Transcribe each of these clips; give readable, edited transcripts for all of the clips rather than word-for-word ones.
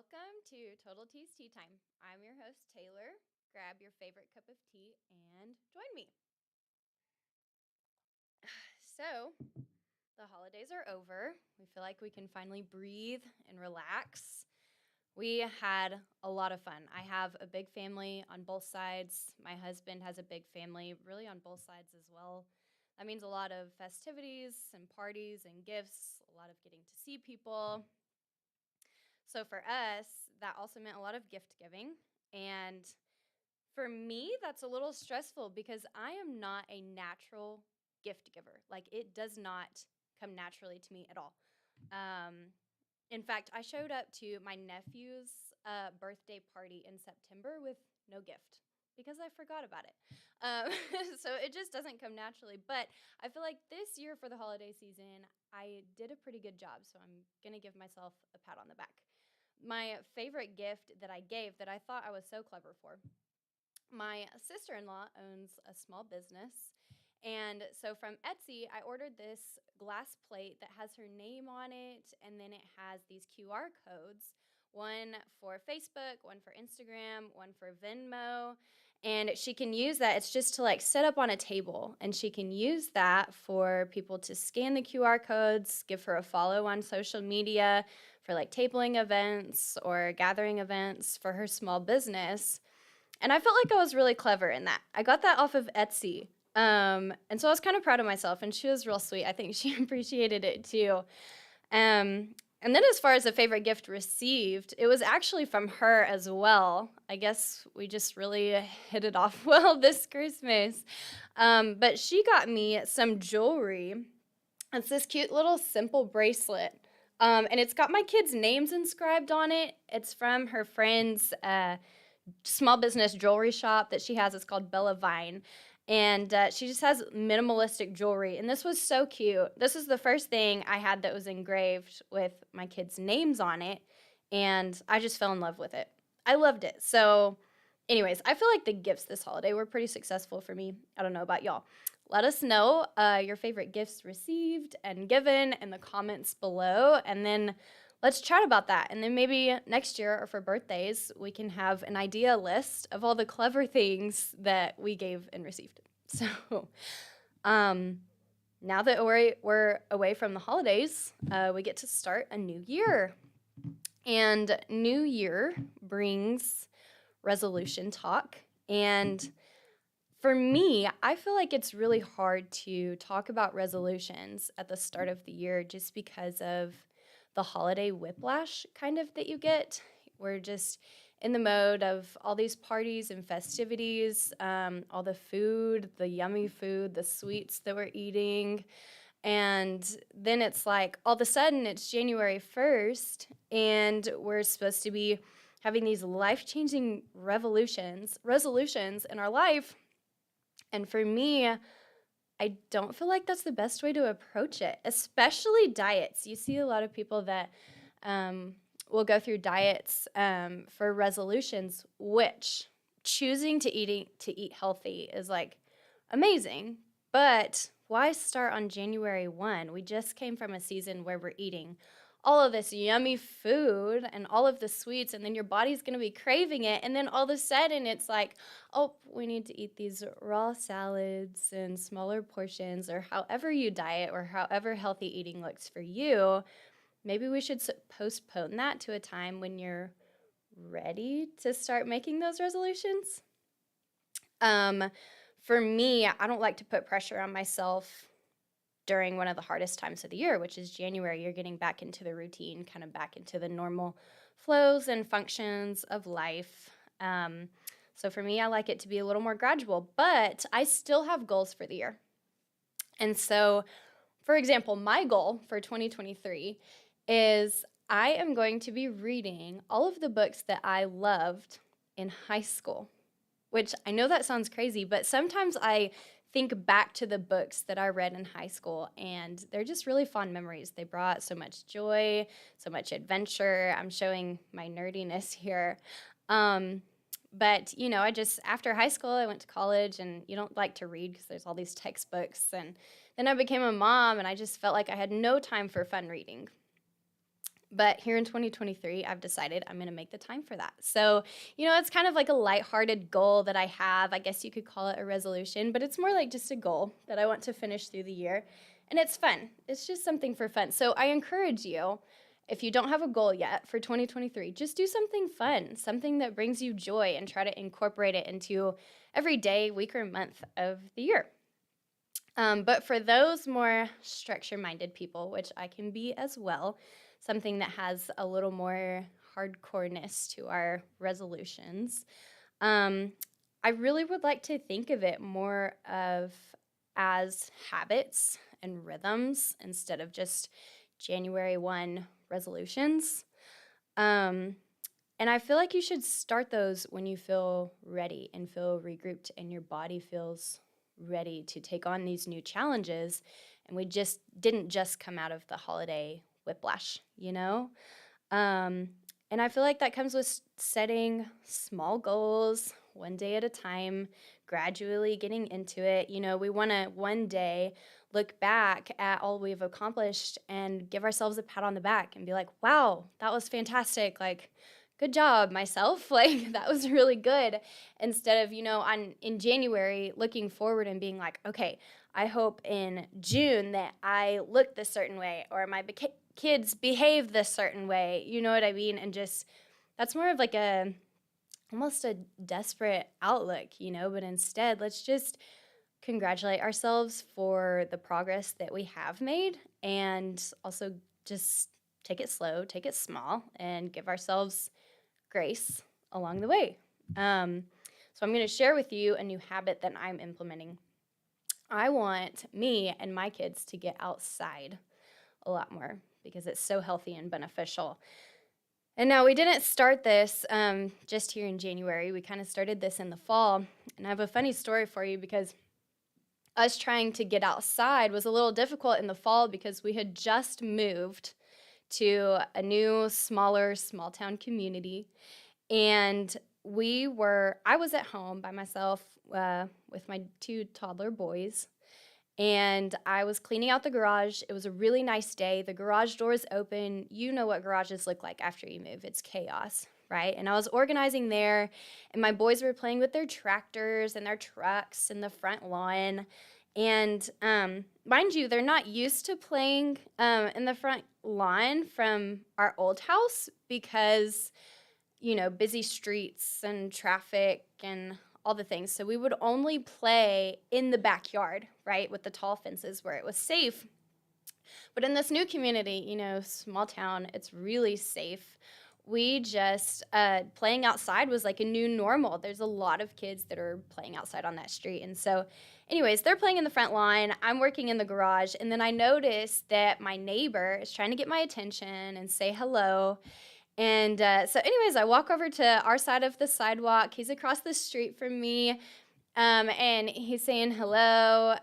Welcome to Total Tea's Tea Time. I'm your host, Taylor. Grab your favorite cup of tea and join me. So, the holidays are over. We feel like we can finally breathe and relax. We had a lot of fun. I have a big family on both sides. My husband has a big family, really on both sides as well. That means a lot of festivities and parties and gifts, a lot of getting to see people. So for us, that also meant a lot of gift giving. And for me, that's a little stressful because I am not a natural gift giver. Like, it does not come naturally to me at all. Um, in fact, I showed up to my nephew's birthday party in September with no gift because I forgot about it. So it just doesn't come naturally. But I feel like this year for the holiday season, I did a pretty good job. So I'm going to give myself a pat on the back. My favorite gift that I gave that I thought I was so clever for, my sister-in-law owns a small business. And so from Etsy, I ordered this glass plate that has her name on it, and then it has these QR codes, one for Facebook, one for Instagram, one for Venmo. And she can use that. It's just to like set up on a table, and she can use that for people to scan the QR codes, give her a follow on social media for like tabling events or gathering events for her small business. And I felt like I was really clever in that. I got that off of Etsy. And so I was kind of proud of myself, and she was real sweet. I think she appreciated it too. And then as far as a favorite gift received, it was actually from her as well. I guess we just really hit it off well this Christmas. But she got me some jewelry. It's this cute little simple bracelet. And it's got my kids' names inscribed on it. It's from her friend's small business jewelry shop that she has. It's called Bella Vine. And she just has minimalistic jewelry. And this was so cute. This is the first thing I had that was engraved with my kids' names on it. And I just fell in love with it. I loved it. So, anyways, I feel like the gifts this holiday were pretty successful for me. I don't know about y'all. Let us know your favorite gifts received and given in the comments below. And then let's chat about that. And then maybe next year or for birthdays, we can have an idea list of all the clever things that we gave and received. So now that we're away from the holidays, we get to start a new year. And new year brings resolution talk. And for me, I feel like it's really hard to talk about resolutions at the start of the year just because of the holiday whiplash kind of that you get. We're just in the mode of all these parties and festivities, all the food, the yummy food, the sweets that we're eating. And then it's like all of a sudden it's January 1st, and we're supposed to be having these life-changing resolutions in our life. And for me, I don't feel like that's the best way to approach it, especially diets. You see a lot of people that will go through diets for resolutions, which choosing to eat healthy is like amazing. But why start on January 1? We just came from a season where we're eating all of this yummy food and all of the sweets, and then your body's going to be craving it. And then all of a sudden it's like, oh, we need to eat these raw salads and smaller portions, or however you diet or however healthy eating looks for you. Maybe we should postpone that to a time when you're ready to start making those resolutions. For me, I don't like to put pressure on myself during one of the hardest times of the year, which is January. You're getting back into the routine, kind of back into the normal flows and functions of life. So for me, I like it to be a little more gradual, but I still have goals for the year. And so, for example, my goal for 2023 is I am going to be reading all of the books that I loved in high school, which I know that sounds crazy, but sometimes I think back to the books that I read in high school, and they're just really fond memories. They brought so much joy, so much adventure. I'm showing my nerdiness here. But, after high school, I went to college, and you don't like to read because there's all these textbooks. And then I became a mom, and I just felt like I had no time for fun reading. But here in 2023, I've decided I'm going to make the time for that. So, it's kind of like a lighthearted goal that I have. I guess you could call it a resolution, but it's more like just a goal that I want to finish through the year. And it's fun. It's just something for fun. So I encourage you, if you don't have a goal yet for 2023, just do something fun, something that brings you joy, and try to incorporate it into every day, week, or month of the year. But for those more structure-minded people, which I can be as well, something that has a little more hardcoreness to our resolutions, I really would like to think of it more of as habits and rhythms instead of just January 1 resolutions. And I feel like you should start those when you feel ready and feel regrouped and your body feels ready to take on these new challenges. And we just didn't just come out of the holiday whiplash, And I feel like that comes with setting small goals, one day at a time, gradually getting into it. We want to one day look back at all we've accomplished and give ourselves a pat on the back and be like, wow, that was fantastic. Like, good job, myself. Like, that was really good. Instead of, in January, looking forward and being like, okay, I hope in June that I look this certain way or my kids behave this certain way. You know what I mean? And just, that's more of like almost a desperate outlook, but instead, let's just congratulate ourselves for the progress that we have made, and also just take it slow, take it small, and give ourselves grace along the way. So I'm going to share with you a new habit that I'm implementing. I want me and my kids to get outside a lot more because it's so healthy and beneficial. And now we didn't start this just here in January. We kind of started this in the fall. And I have a funny story for you because us trying to get outside was a little difficult in the fall because we had just moved to a new, smaller, small town community. And I was at home by myself with my 2 toddler boys. And I was cleaning out the garage. It was a really nice day. The garage doors open. You know what garages look like after you move. It's chaos, right? And I was organizing there, and my boys were playing with their tractors and their trucks in the front lawn. And mind you, they're not used to playing in the front lawn from our old house because, busy streets and traffic and all the things. So we would only play in the backyard, right, with the tall fences where it was safe. But in this new community, small town, it's really safe. We just, playing outside was like a new normal. There's a lot of kids that are playing outside on that street. And so anyways, they're playing in the front lawn. I'm working in the garage. And then I noticed that my neighbor is trying to get my attention and say hello. And so anyways, I walk over to our side of the sidewalk. He's across the street from me, and he's saying hello,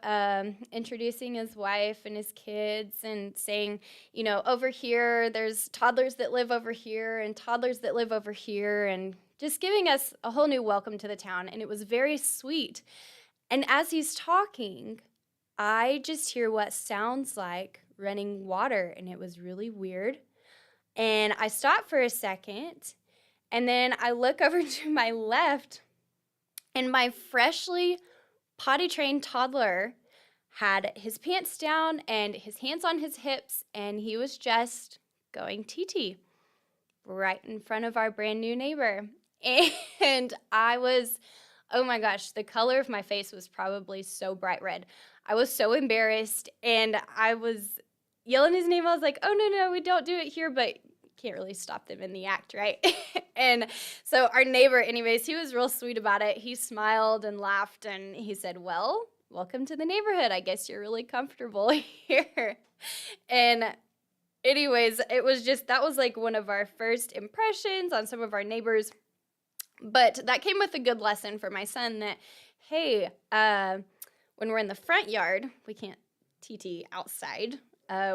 introducing his wife and his kids and saying, over here, there's toddlers that live over here and toddlers that live over here, and just giving us a whole new welcome to the town. And it was very sweet. And as he's talking, I just hear what sounds like running water, and it was really weird. And I stop for a second, and then I look over to my left, and my freshly potty-trained toddler had his pants down and his hands on his hips, and he was just going TT right in front of our brand new neighbor. And I was, oh my gosh, the color of my face was probably so bright red. I was so embarrassed, and I was yelling his name. I was like, oh, no, we don't do it here, but can't really stop them in the act, right? And so our neighbor, anyways, he was real sweet about it. He smiled and laughed, and he said, well, welcome to the neighborhood. I guess you're really comfortable here. And anyways, it was just, that was like one of our first impressions on some of our neighbors. But that came with a good lesson for my son that, hey, when we're in the front yard, we can't TT outside.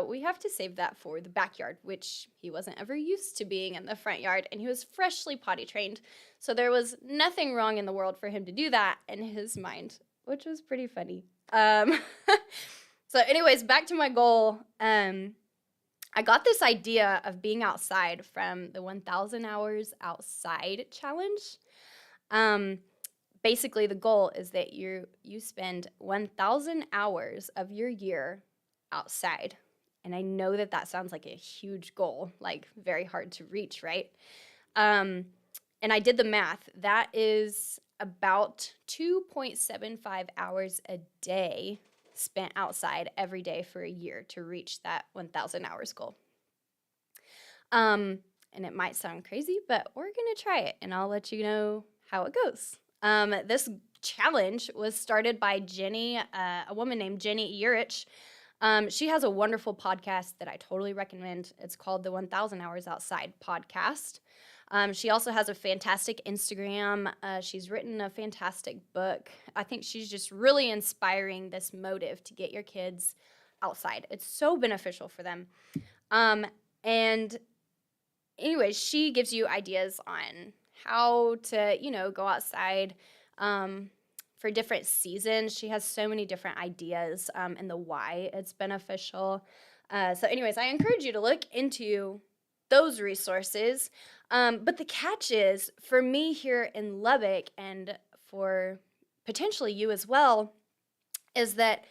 We have to save that for the backyard, which he wasn't ever used to being in the front yard, and he was freshly potty trained. So there was nothing wrong in the world for him to do that in his mind, which was pretty funny. So anyways, back to my goal. I I got this idea of being outside from the 1,000 Hours Outside Challenge. Um, Basically, the goal is that you spend 1,000 hours of your year outside. And I know that that sounds like a huge goal, like very hard to reach, right? Um, and I did the math. That is about 2.75 hours a day spent outside every day for a year to reach that 1,000 hours goal. And it might sound crazy, but we're going to try it and I'll let you know how it goes. This challenge was started by Jenny, a woman named Jenny Urich. She has a wonderful podcast that I totally recommend. It's called the 1,000 Hours Outside podcast. She also has a fantastic Instagram. She's written a fantastic book. I think she's just really inspiring this motive to get your kids outside. It's so beneficial for them. And anyways, she gives you ideas on how to, go outside for different seasons. She has so many different ideas and the why it's beneficial. So anyways, I encourage you to look into those resources. But the catch is, for me here in Lubbock, and for potentially you as well, is that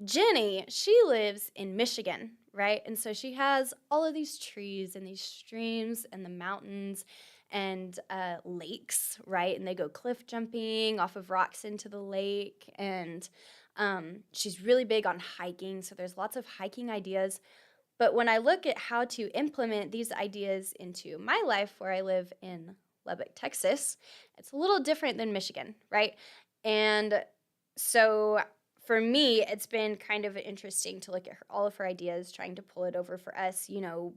Jenny, she lives in Michigan, right? And so she has all of these trees and these streams and the mountains and lakes, right? And they go cliff jumping off of rocks into the lake. And she's really big on hiking. So there's lots of hiking ideas. But when I look at how to implement these ideas into my life, where I live in Lubbock, Texas, it's a little different than Michigan, right? And so for me, it's been kind of interesting to look at all of her ideas, trying to pull it over for us.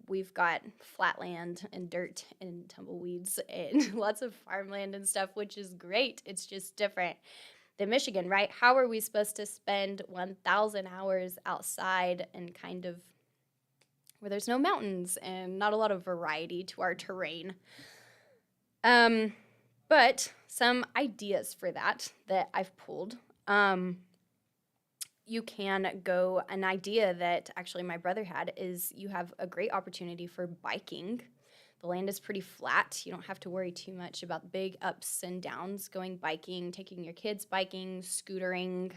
We've got flat land and dirt and tumbleweeds and lots of farmland and stuff, which is great. It's just different than Michigan, right? How are we supposed to spend 1,000 hours outside and kind of where there's no mountains and not a lot of variety to our terrain? But some ideas for that I've pulled. You can go, an idea that actually my brother had is you have a great opportunity for biking. The land is pretty flat. You don't have to worry too much about big ups and downs going biking, taking your kids biking, scootering,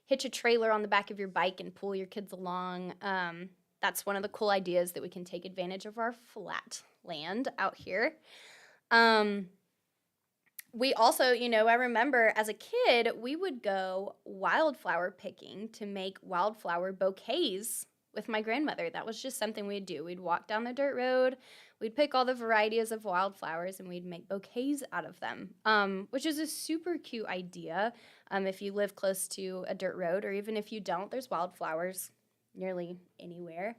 hitch a trailer on the back of your bike and pull your kids along. That's one of the cool ideas, that we can take advantage of our flat land out here. We also, I remember as a kid, we would go wildflower picking to make wildflower bouquets with my grandmother. That was just something we'd do. We'd walk down the dirt road, we'd pick all the varieties of wildflowers, and we'd make bouquets out of them, which is a super cute idea. If you live close to a dirt road, or even if you don't, there's wildflowers nearly anywhere.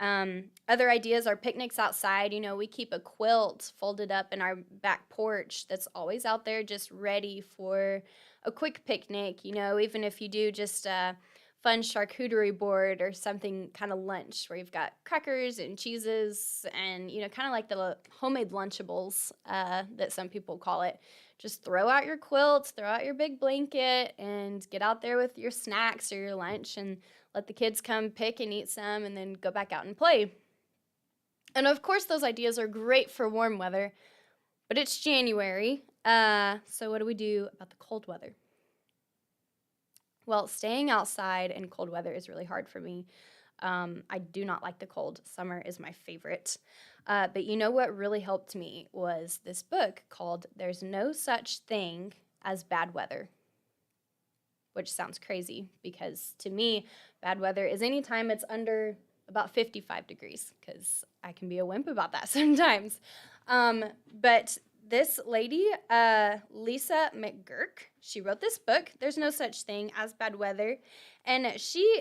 Other ideas are picnics outside. We keep a quilt folded up in our back porch that's always out there, just ready for a quick picnic. Even if you do just a fun charcuterie board or something, kind of lunch, where you've got crackers and cheeses and, kind of like the homemade Lunchables that some people call it. Just throw out your quilts, throw out your big blanket, and get out there with your snacks or your lunch and let the kids come pick and eat some and then go back out and play. And of course, those ideas are great for warm weather, but it's January. So what do we do about the cold weather? Well, staying outside in cold weather is really hard for me. I do not like the cold. Summer is my favorite. But what really helped me was this book called There's No Such Thing as Bad Weather, which sounds crazy because to me, bad weather is anytime it's under about 55 degrees, because I can be a wimp about that sometimes. But this lady, Lisa McGurk, she wrote this book, There's No Such Thing as Bad Weather, and she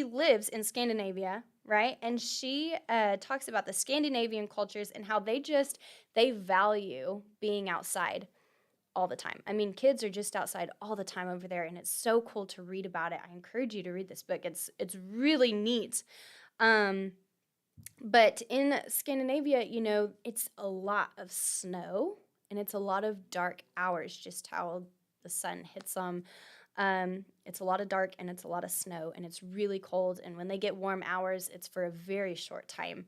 lives in Scandinavia, right? And she talks about the Scandinavian cultures and how they value being outside all the time. I mean, kids are just outside all the time over there, and it's so cool to read about it. I encourage you to read this book. It's really neat. But in Scandinavia, it's a lot of snow, and it's a lot of dark hours, just how the sun hits them. It's a lot of dark and it's a lot of snow and it's really cold. And when they get warm hours, it's for a very short time.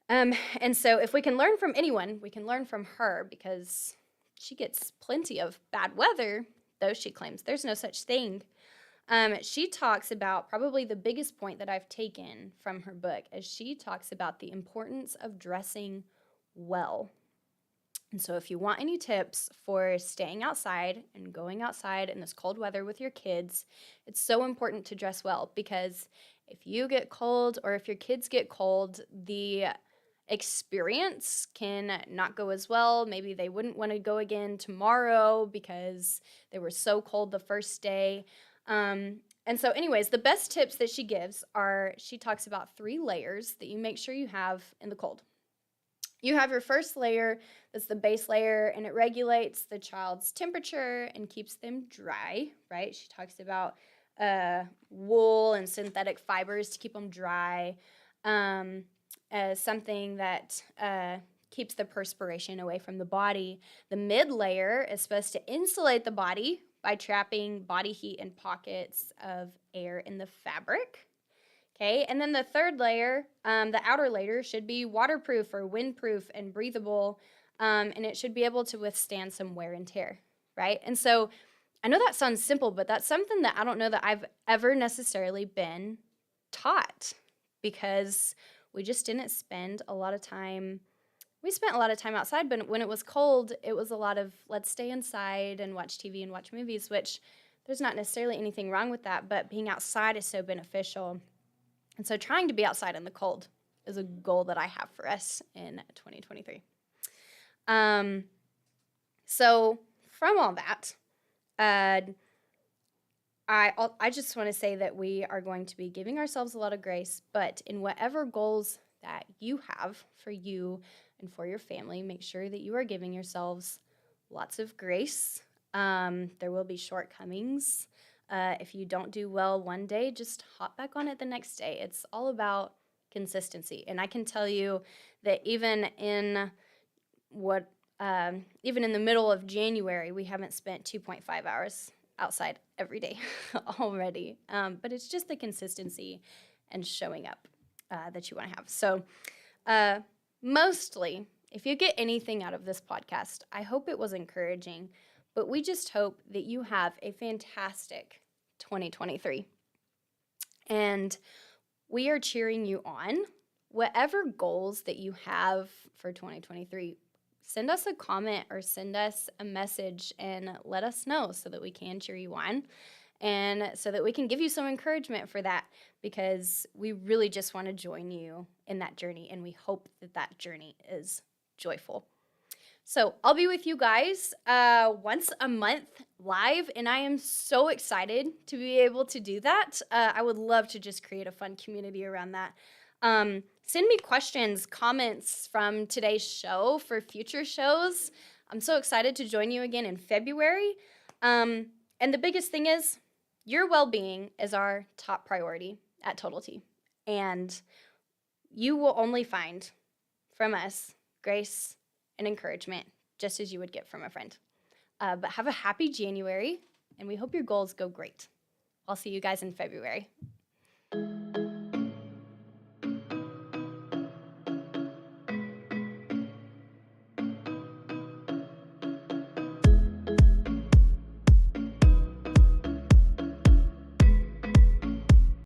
And so if we can learn from anyone, we can learn from her because she gets plenty of bad weather, though she claims there's no such thing. She talks about probably the biggest point that I've taken from her book is she talks about the importance of dressing well. And so if you want any tips for staying outside and going outside in this cold weather with your kids, it's so important to dress well because if you get cold or if your kids get cold, the experience can not go as well. Maybe they wouldn't want to go again tomorrow because they were so cold the first day. And so anyways, the best tips that she gives are she talks about 3 layers that you make sure you have in the cold. You have your first layer, that's the base layer, and it regulates the child's temperature and keeps them dry, right? She talks about wool and synthetic fibers to keep them dry, as something that keeps the perspiration away from the body. The mid layer is supposed to insulate the body by trapping body heat in pockets of air in the fabric. Okay, and then the third layer, the outer layer, should be waterproof or windproof and breathable, and it should be able to withstand some wear and tear, right? And so I know that sounds simple, but that's something that I don't know that I've ever necessarily been taught because we just didn't spend a lot of time. We spent a lot of time outside, but when it was cold, it was a lot of let's stay inside and watch TV and watch movies, which there's not necessarily anything wrong with that, but being outside is so beneficial. And so trying to be outside in the cold is a goal that I have for us in 2023. So from all that, I just want to say that we are going to be giving ourselves a lot of grace, but in whatever goals that you have for you and for your family, make sure that you are giving yourselves lots of grace. There will be shortcomings. If you don't do well one day, just hop back on it the next day. It's all about consistency. And I can tell you that even in the middle of January, we haven't spent 2.5 hours outside every day already. But it's just the consistency and showing up that you want to have. So mostly, if you get anything out of this podcast, I hope it was encouraging. But we just hope that you have a fantastic 2023. And we are cheering you on. Whatever goals that you have for 2023, send us a comment or send us a message and let us know so that we can cheer you on and so that we can give you some encouragement for that because we really just want to join you in that journey and we hope that that journey is joyful. So I'll be with you guys once a month live, and I am so excited to be able to do that. I would love to just create a fun community around that. Send me questions, comments from today's show for future shows. I'm so excited to join you again in February. And the biggest thing is your well-being is our top priority at Total T. And you will only find from us grace and encouragement, just as you would get from a friend. But have a happy January, and we hope your goals go great. I'll see you guys in February.